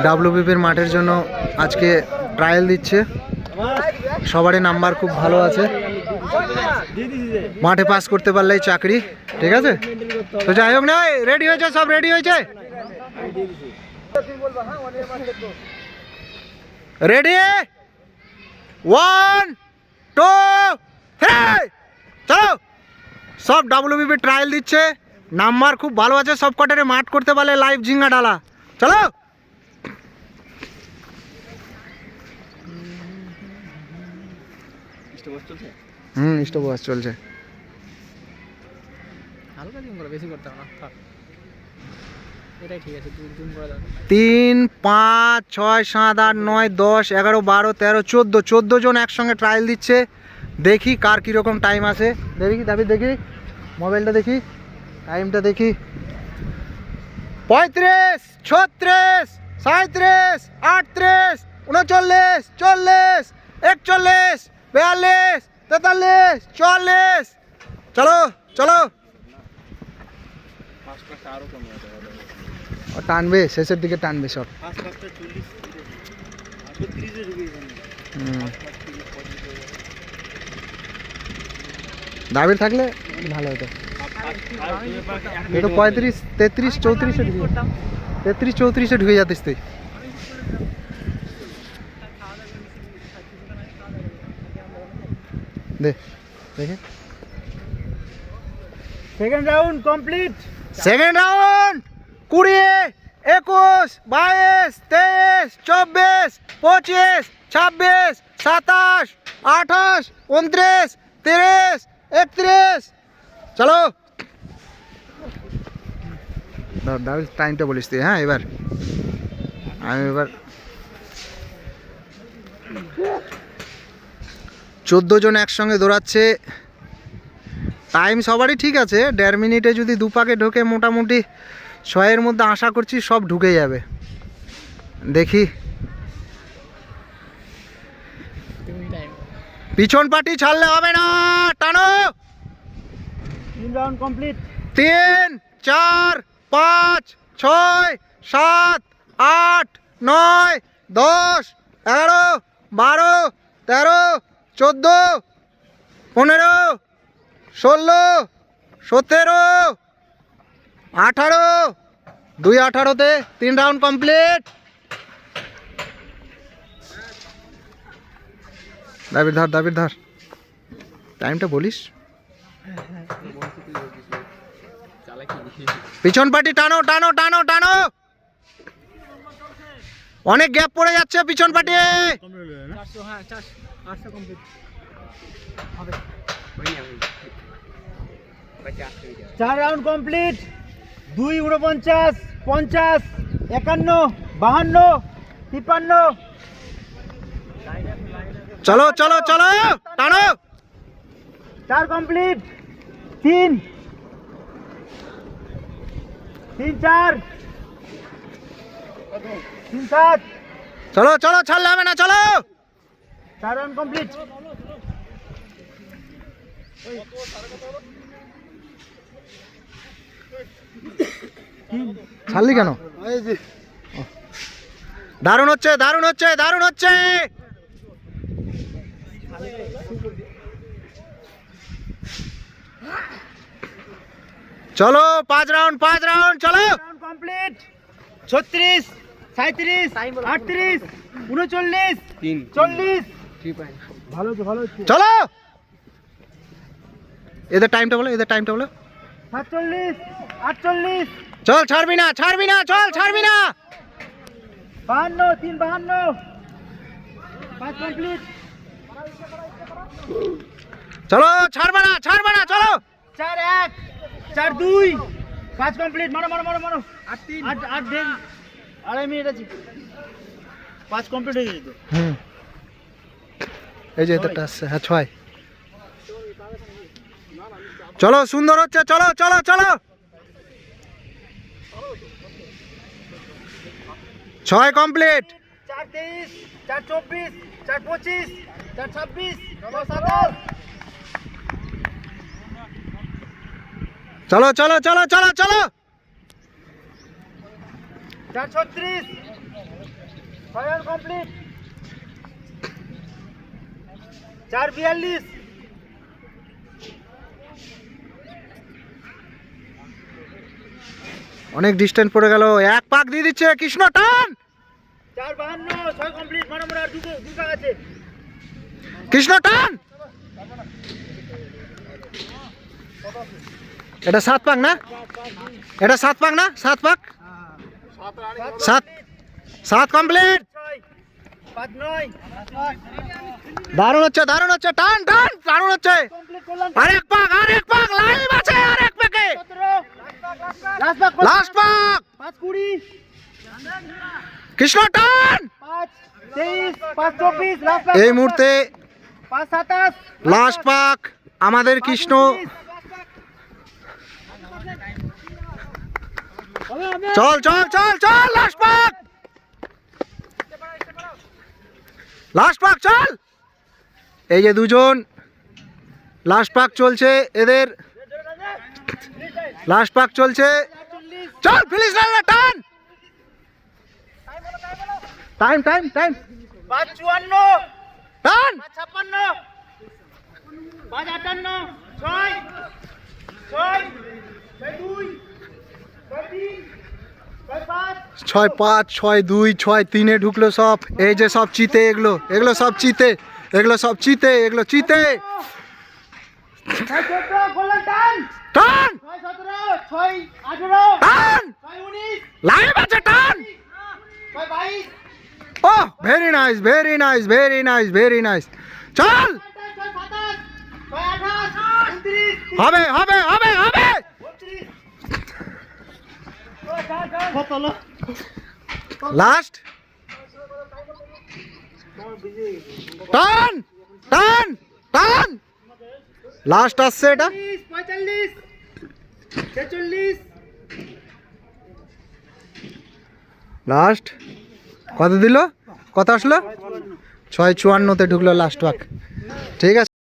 ডাব্লিউবিপির মাঠের জন্য আজকে ট্রায়াল দিচ্ছে। সবারই নাম্বার খুব ভালো আছে, মাঠে পাস করতে পারলেই চাকরি, ঠিক আছে? তো যাই হোক না, রেডি হয়েছে, সব রেডি হয়েছে, রেডি 1 2 3 চলো। সব ডাব্লিউবিপি ট্রায়াল দিচ্ছে, নাম্বার খুব ভালো আছে, সব কটারে মাঠ করতে পারলে লাইভ ঝিঙ্গা ডালা। চলো স্টপওয়াচ চলছে। 3 5 6 7 8 9 10 11 12 13 14 জন একসঙ্গে ট্রায়াল দিচ্ছে। দেখি কার কীরকম টাইম আছে। দেখি দাবি, দেখি মোবাইলটা, দেখি টাইমটা, দেখি 35 36 37 38 39 40 41 42 43 44। চলো চলো, টানবে শেষের দিকে, টানবে সব। দাবির থাকলে ভালো হতো। এটা 35 33 34 33 34 ঢুকে যাতিস তুই। দেখে second round complete. Second round 20 21 22 23 24 25 26 27 28 29 30 31। চলো দাবি, টাইমটা বলিস তুই। হ্যাঁ, এবার আমি 14 জন একসঙ্গে দৌড়াচ্ছে। টাইম সবারই ঠিক আছে, 1.5 মিনিটে যদি 2 পাকে ঢোকে মোটামুটি 6-এর মধ্যে আশা করছি সব ঢুকে যাবে। দেখি পিছন পাটি ছাড়লে হবে না, টানো। 3 রাউন্ড কমপ্লিট। 3 4 5 6 7 8 9 10 11 12 13 14 15 16 17 18 2 18তে 3 round complete. দাবির ধর, দাবির ধর, টাইমটা বলিস। পিছন পাটি টানো টানো টানো টানো, অনেক গ্যাপ পড়ে যাচ্ছে পিছন পাটি। 4 রাউন্ড কমপ্লিট। 2 49 50 51 52 53। চলো চলো চলো, টানো। 4 কমপ্লিট। 3 4 3 7। চলো চলো, ছাড়লে হবে না, চলো। 4 রাউন্ড কমপ্লিট। ছাড়লি কেন? দারুণ হচ্ছে, দারুণ হচ্ছে, দারুণ হচ্ছে। চলো 5 রাউন্ড, 5 রাউন্ড, চলো। কমপ্লিট। 36 37 38 39 40। ভালো হচ্ছে, ভালো হচ্ছে। চলো, এদের টাইমটা বলো, এদের টাইমটা বলো। 47 48। চল, ছাড়বি না, ছাড়বি না, চল, ছাড়বি না। 52 3 52। 5 কমপ্লিট। চলো, ছাড়বা না, ছাড়বা না, চলো। 4 1 4 2। 5 কমপ্লিট। মারো মারো মারো মারো। 8 3 8 8 দেন। আড়াই মিনিট আছে। 5 কমপ্লিট হয়ে গেছে। এই যে এদেরটা আসছে। হ্যাঁ, 6। চলো, সুন্দর হচ্ছে, চলো চলো চলো। 6 কমপ্লিট। 4 23 4 24 4 25 4 26 4 27। চলো চলো চলো চলো চলো। 436 6 কমপ্লিট 442 অনেক ডিস্টেন্স পড়ে গেল, এক পাক দিয়ে দিচ্ছে কৃষ্ণ, টান 452 6 কমপ্লিট মারো মারো আর দুটো আছে কৃষ্ণ, টান। এটা 7 পাক না, এটা 7 পাক না, 7 পাক, 7 কমপ্লিট। 5 9 দারুণ হচ্ছে, দারুণ হচ্ছে, টান টান, দারুণ হচ্ছে। কমপ্লিট করলাম আরেক পাক, আরেক পাক, লাইভ আছে আরেক পাকে, 17 লাস্ট পাক লাস্ট পাক 5 20 কৃষ্ণ, টান। 5 23 5 24 লাস্ট পাক এই মুহূর্তে 5 27 লাস্ট পাক আমাদের কৃষ্ণ। চল চল চল চল, লাস্ট পাক, লাস্ট পাক, চল। এই যে দুজন লাস্ট পাক চলছে এদের, লাস্ট পাক চলছে, চল ফিনিশ লাইনে টান, টাইম টাইম টাইম, 5 54 টান 5 56 5 58 6 6 2 6 3 6 5 6 5 6 2 6 3-এ ঢুকলো সব। এই যে সব চিতে, এগুলো এগুলো সব চিতে, এগুলো সব চিতে, এগুলো চিতে, 14 গোল্ডেন টান টান 6 17 6 18 টান, 6 19 লাইভ আছে, টান। 6 22 ও very nice, very nice, very nice, very nice, চল। 6 27 6 28 29 হবে হবে হবে হবে, 29 কত লো লাস্ট, টান টান টান, লাস্ট আসছে এটা, 45 46 লাস্ট কত দিল, কত আসলো, 6 54-তে ঢুকলো লাস্ট পাক। ঠিক আছে।